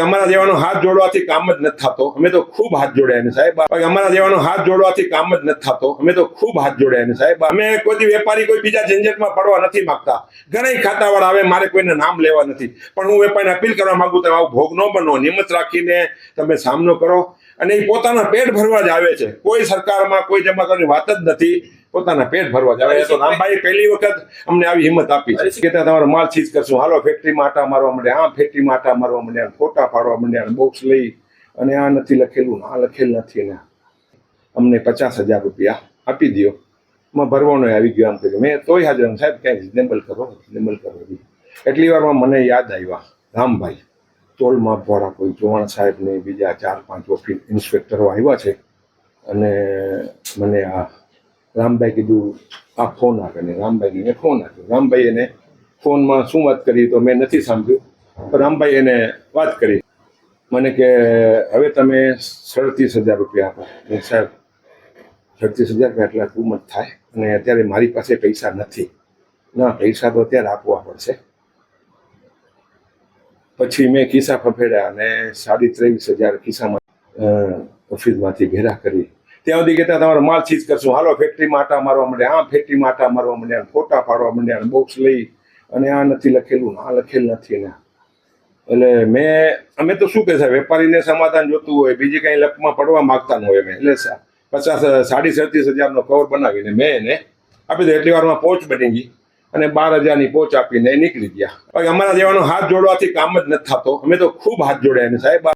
અમારા જેવાનો હાથ જોડવાથી કામ જ નથી થતો. અમે તો ખૂબ હાથ જોડ્યા ને સાહેબ. અમારા જેવાનો હાથ જોડવાથી કામ જ નથી થતો. અમે તો ખૂબ હાથ જોડ્યા ને સાહેબ. અમે કોઈ વેપારી કોઈ બીજા ઝંઝટમાં પડવા નથી માંગતા. ઘણા ખાતાવાળા આવે, મારે કોઈને નામ લેવા નથી, પણ હું વેપારીને અપીલ કરવા માંગુ, તમે આવું ભોગ ન બનો, નિયમિત રાખીને તમે સામનો કરો. અને એ પોતાના પેટ ભરવા જ આવે છે. કોઈ સરકારમાં કોઈ જમા કરવાની વાત જ નથી, પોતાના પેટ ભરવા જ આવે. તો રામભાઈ પહેલી વખત અમને આવી હિંમત આપી છે કે તમારો માલ સીઝ કરશું, હાલો ફેક્ટરીમાં આટા મારવા માંડ્યા, આમ ફેક્ટરીમાં આટા મારવા માંડ્યા, ફોટા પાડવા માંડ્યા, બોક્સ લઈ અને આ નથી લખેલું, આ લખેલ નથી ને અમને 50,000 રૂપિયા આપી દો, માં ભરવાનો આવી ગયો. આમ કર્યું મેં તોય હાજર, સાહેબ ક્યાંય રિઝનેબલ કરો. એટલી વારમાં મને યાદ આવ્યા રામભાઈ ટોલમાં વાળા કોઈ ચૌહાણ સાહેબ ને બીજા 4-5 ઓફિસ ઇન્સ્પેક્ટરો આવ્યા છે. અને મને આ રામભાઈ કીધું આ ફોન આપે ને રામભાઈને ફોન આપ્યો. રામભાઈ એને ફોનમાં શું વાત કરી તો મેં નથી સાંભળ્યું. રામભાઈ એને વાત કરી મને કે હવે તમે 37,000 રૂપિયા આપો. સાહેબ 37,000 રૂપિયા એટલા કિંમત થાય અને અત્યારે મારી પાસે પૈસા નથી. ના, પૈસા તો અત્યારે આપવા પડશે. પછી મેં ખિસ્સા ફફેડ્યા અને 23,500 ખિસ્સામાં ઓફિસમાંથી ભેરા કરી. ત્યાં સુધી કહેતા તમારો માલ સીઝ કરશું, હાલો ફેક્ટરીમાં આટા મારવા માંડ્યા, આમ ફેક્ટરીમાં આટા મારવા માંડ્યા, ફોટા પાડવા માંડ્યા, બોક્સ લઈ અને આ નથી લખેલું, આ લખેલ નથી ને. એટલે અમે તો શું કહે છે, વેપારીને સમાધાન જોતું હોય, બીજી કઈ લપમાં પડવા માંગતા ન હોય. અમે એટલે 37,500 કવર બનાવીને મેં એને આપી દે. એટલી વારમાં પહોંચ બની ગઈ અને 12,000ની પહોંચ આપીને નીકળી ગયા. અમારા જેવાનો હાથ જોડવાથી કામ જ નથી થતો. અમે તો ખૂબ હાથ જોડ્યા ને સાહેબ.